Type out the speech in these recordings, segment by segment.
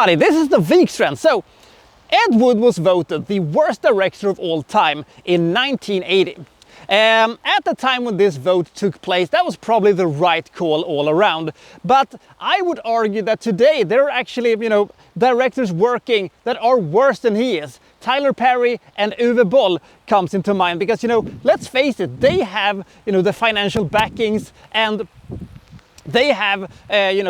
everybody, this is the Wikstrand. So, Ed Wood was voted the worst director of all time in 1980. At the time when this vote took place, that was probably the right call all around. But I would argue that today there are actually, directors working that are worse than he is. Tyler Perry and Uwe Boll comes into mind because, let's face it, they have, the financial backings and they have,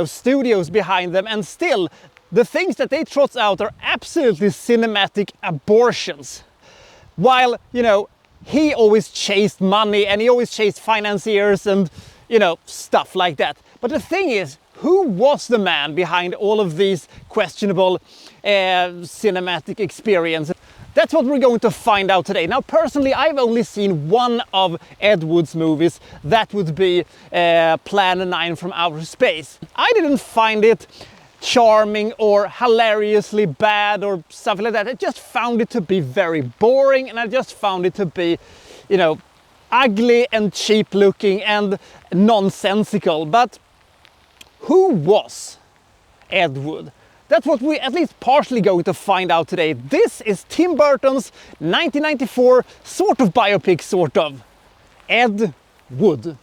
studios behind them, and still the things that they trot out are absolutely cinematic abortions. While, he always chased money and he always chased financiers and, stuff like that. But the thing is, who was the man behind all of these questionable cinematic experiences? That's what we're going to find out today. Now, personally, I've only seen one of Ed Wood's movies. That would be Plan 9 from Outer Space. I didn't find it charming or hilariously bad or something like that. I just found it to be very boring, and I just found it to be, ugly and cheap looking and nonsensical. But who was Ed Wood? That's what we at least partially going to find out today. This is Tim Burton's 1994 sort of biopic, sort of. Ed Wood.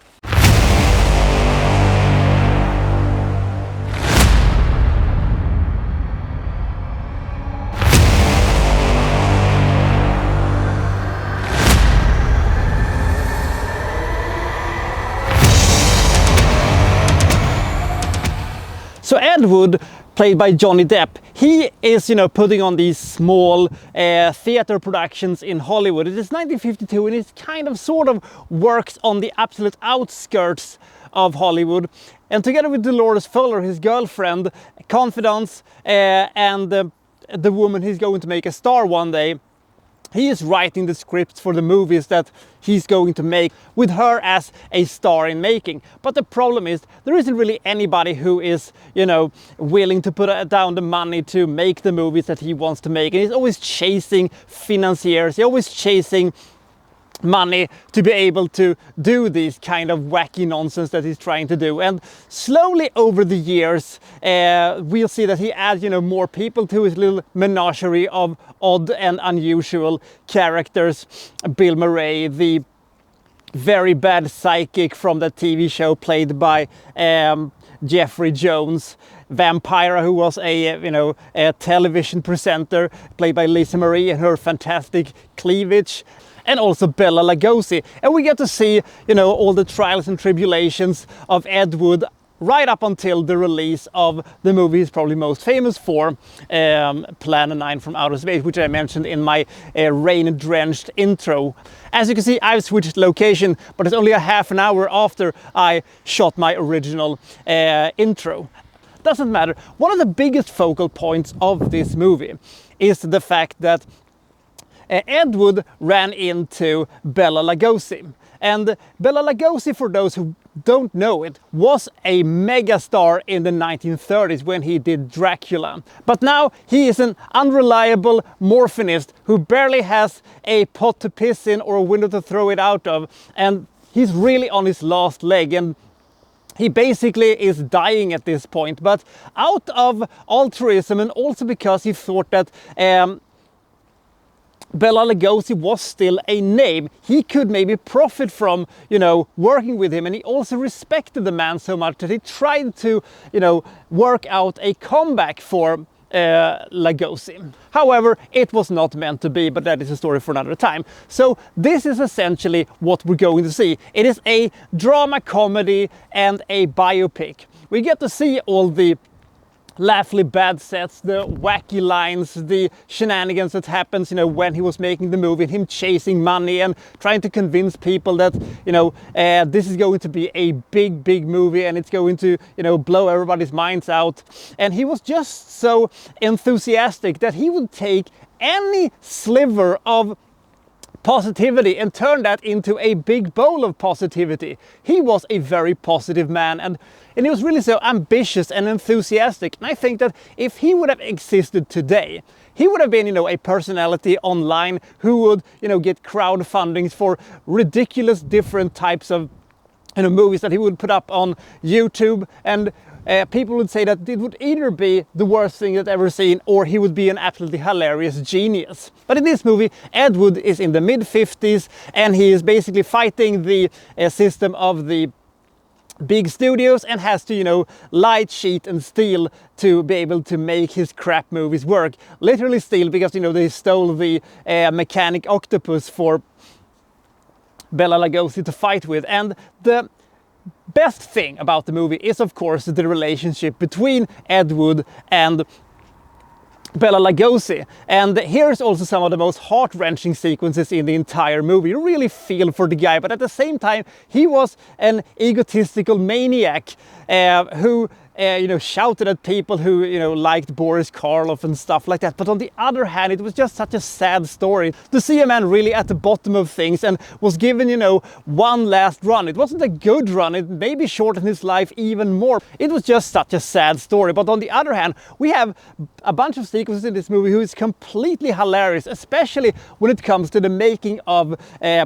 So Ed Wood, played by Johnny Depp, he is, putting on these small theater productions in Hollywood. It is 1952 and it kind of sort of works on the absolute outskirts of Hollywood. And together with Dolores Fuller, his girlfriend, confidant, and the woman he's going to make a star one day, he is writing the scripts for the movies that he's going to make with her as a star in making. But the problem is there isn't really anybody who is, willing to put down the money to make the movies that he wants to make. And he's always chasing financiers. He's always chasing money to be able to do these kind of wacky nonsense that he's trying to do. And slowly over the years we'll see that he adds more people to his little menagerie of odd and unusual characters. Bill Murray, the very bad psychic from the TV show played by Jeffrey Jones. Vampira, who was a television presenter played by Lisa Marie and her fantastic cleavage. And also Bela Lugosi. And we get to see, all the trials and tribulations of Ed Wood right up until the release of the movie he's probably most famous for, Plan 9 from Outer Space, which I mentioned in my rain-drenched intro. As you can see, I've switched location, but it's only a half an hour after I shot my original intro. Doesn't matter. One of the biggest focal points of this movie is the fact that Ed Wood ran into Bela Lugosi. And Bela Lugosi, for those who don't know it, was a megastar in the 1930s when he did Dracula. But now he is an unreliable morphinist who barely has a pot to piss in or a window to throw it out of. And he's really on his last leg, and he basically is dying at this point. But out of altruism, and also because he thought that Bela Lugosi was still a name, he could maybe profit from, working with him. And he also respected the man so much that he tried to, work out a comeback for Lugosi. However, it was not meant to be, but that is a story for another time. So this is essentially what we're going to see. It is a drama comedy and a biopic. We get to see all the laughably bad sets, the wacky lines, the shenanigans that happens, when he was making the movie, him chasing money and trying to convince people that, this is going to be a big movie and it's going to, blow everybody's minds out. And he was just so enthusiastic that he would take any sliver of positivity and turn that into a big bowl of positivity. He was a very positive man, and he was really so ambitious and enthusiastic. And I think that if he would have existed today, he would have been, a personality online who would, get crowdfundings for ridiculous different types of movies that he would put up on YouTube, and people would say that it would either be the worst thing they've ever seen, or he would be an absolutely hilarious genius. But in this movie, Ed Wood is in the mid-50s, and he is basically fighting the system of the big studios, and has to, you know, lie, cheat and steal to be able to make his crap movies work. Literally steal, because, you know, they stole the mechanic octopus for Bela Lugosi to fight with. And the best thing about the movie is, of course, the relationship between Ed Wood and Bela Lugosi. And here's also some of the most heart-wrenching sequences in the entire movie. You really feel for the guy, but at the same time, he was an egotistical maniac who you know, shouted at people who, you know, liked Boris Karloff and stuff like that. But on the other hand, it was just such a sad story to see a man really at the bottom of things and was given, you know, one last run. It wasn't a good run. It maybe shortened his life even more. It was just such a sad story. But on the other hand, we have a bunch of sequences in this movie who is completely hilarious, especially when it comes to the making of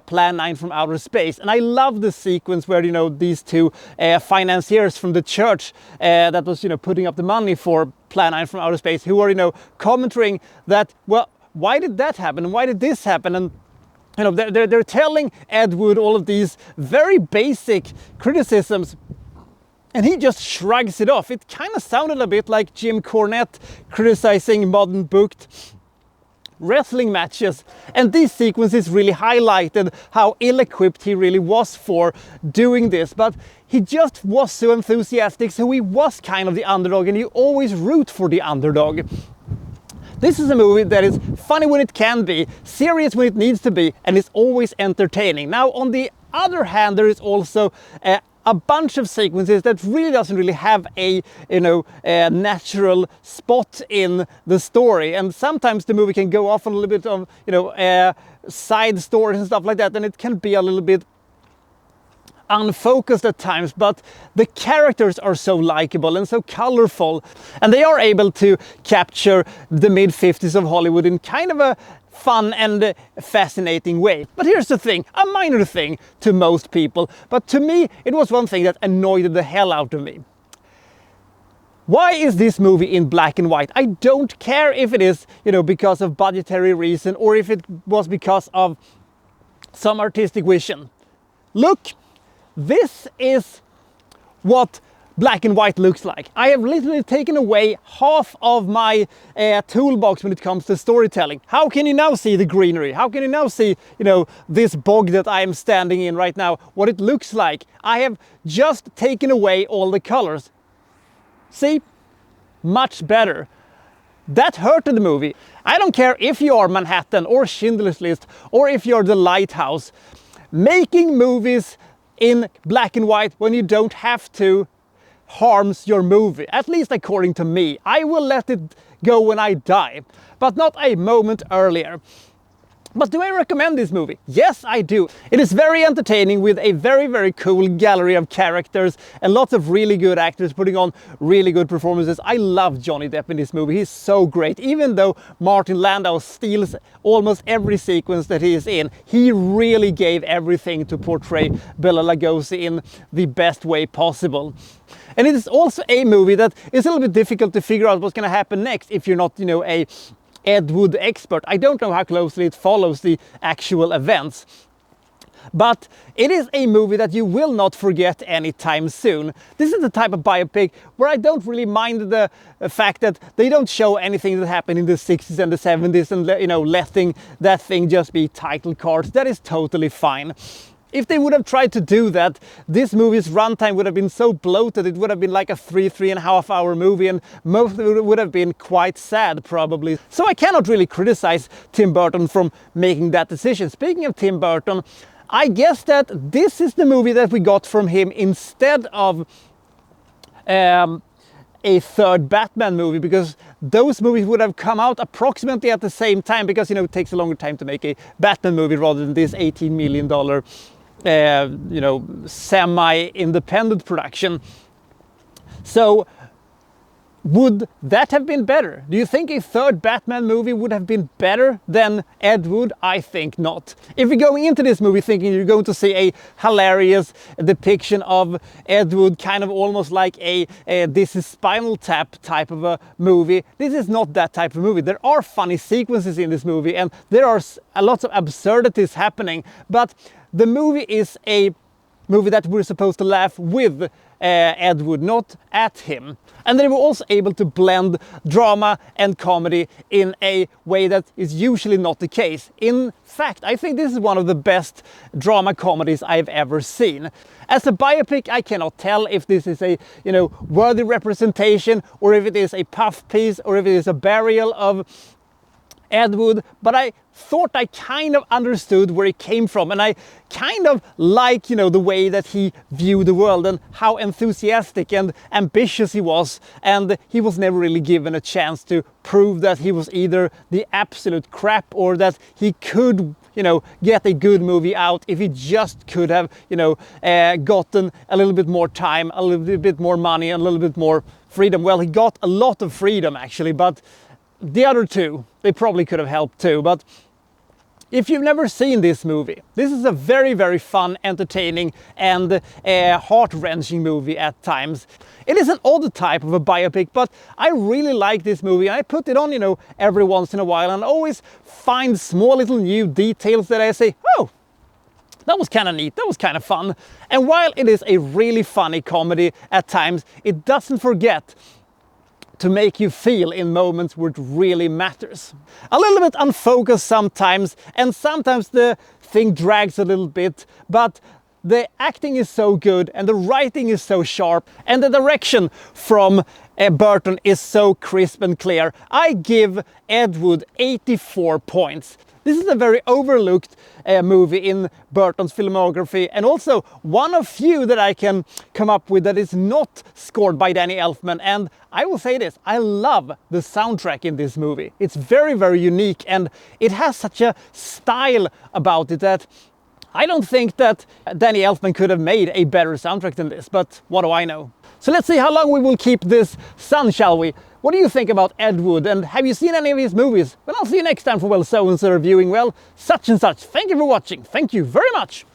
Plan 9 from Outer Space. And I love the sequence where, you know, these two financiers from the church that was, you know, putting up the money for Plan 9 from Outer Space, who are, you know, commenting that, well, why did that happen and why did this happen? And, you know, they're telling Ed Wood all of these very basic criticisms, and he just shrugs it off. It kind of sounded a bit like Jim Cornette criticizing modern booked wrestling matches, and these sequences really highlighted how ill-equipped he really was for doing this. But he just was so enthusiastic, so he was kind of the underdog, and you always root for the underdog. This is a movie that is funny when it can be, serious when it needs to be, and is always entertaining. Now, on the other hand, there is also a bunch of sequences that really doesn't really have a, you know, a natural spot in the story, and sometimes the movie can go off on a little bit of, you know, side stories and stuff like that, and it can be a little bit unfocused at times. But the characters are so likable and so colorful, and they are able to capture the mid-50s of Hollywood in kind of a fun and fascinating way. But here's the thing, a minor thing to most people, but to me it was one thing that annoyed the hell out of me. Why is this movie in black and white? I don't care if it is, you know, because of budgetary reason or if it was because of some artistic vision. Look, this is what black and white looks like. I have literally taken away half of my toolbox when it comes to storytelling. How can you now see the greenery? How can you now see, you know, this bog that I am standing in right now, what it looks like? I have just taken away all the colors. See? Much better. That hurted the movie. I don't care if you are Manhattan or Schindler's List or if you're The Lighthouse. Making movies in black and white when you don't have to harms your movie, at least according to me. I will let it go when I die, but not a moment earlier. But do I recommend this movie? Yes, I do. It is very entertaining with a very, very cool gallery of characters and lots of really good actors putting on really good performances. I love Johnny Depp in this movie. He's so great. Even though Martin Landau steals almost every sequence that he is in, he really gave everything to portray Bela Lugosi in the best way possible. And it is also a movie that is a little bit difficult to figure out what's going to happen next if you're not, you know, a Ed Wood expert. I don't know how closely it follows the actual events, but it is a movie that you will not forget anytime soon. This is the type of biopic where I don't really mind the fact that they don't show anything that happened in the 60s and the 70s and, you know, letting that thing just be title cards. That is totally fine. If they would have tried to do that, this movie's runtime would have been so bloated, it would have been like a 3.5 hour movie, and most of it would have been quite sad, probably. So I cannot really criticize Tim Burton from making that decision. Speaking of Tim Burton, I guess that this is the movie that we got from him instead of a third Batman movie, because those movies would have come out approximately at the same time, because, you know, it takes a longer time to make a Batman movie rather than this $18 million you know, semi-independent production. So Would that have been better? Do you think a third Batman movie would have been better than Ed Wood? I think not. If you're going into this movie thinking you're going to see a hilarious depiction of Ed Wood, kind of almost like a This Is Spinal Tap type of a movie, this is not that type of movie. There are funny sequences in this movie and there are a lot of absurdities happening, but the movie is a movie that we're supposed to laugh with Ed Wood, not at him. And they were also able to blend drama and comedy in a way that is usually not the case. In fact, I think this is one of the best drama comedies I've ever seen. As a biopic, I cannot tell if this is a, worthy representation, or if it is a puff piece, or if it is a burial of Ed Wood, but I thought I kind of understood where he came from, and I kind of like, the way that he viewed the world and how enthusiastic and ambitious he was, and he was never really given a chance to prove that he was either the absolute crap or that he could get a good movie out if he just could have, gotten a little bit more time, a little bit more money, and a little bit more freedom. Well, he got a lot of freedom actually, but the other two, they probably could have helped too. But if you've never seen this movie, this is a very, very fun, entertaining and heart-wrenching movie at times. It is an odd type of a biopic, but I really like this movie. I put it on, every once in a while, and always find small little new details that I say, oh, that was kind of neat, that was kind of fun. And while it is a really funny comedy at times, it doesn't forget to make you feel in moments where it really matters. A little bit unfocused sometimes, and sometimes the thing drags a little bit, but the acting is so good and the writing is so sharp and the direction from Burton is so crisp and clear. I give Ed Wood 84 points. This is a very overlooked movie in Burton's filmography, and also one of few that I can come up with that is not scored by Danny Elfman. And I will say this, I love the soundtrack in this movie. It's very, very unique, and it has such a style about it that I don't think that Danny Elfman could have made a better soundtrack than this, but what do I know? So let's see how long we will keep this sun, shall we? What do you think about Ed Wood, and have you seen any of his movies? Well, I'll see you next time for, well, so-and-so reviewing, well, such and such. Thank you for watching. Thank you very much.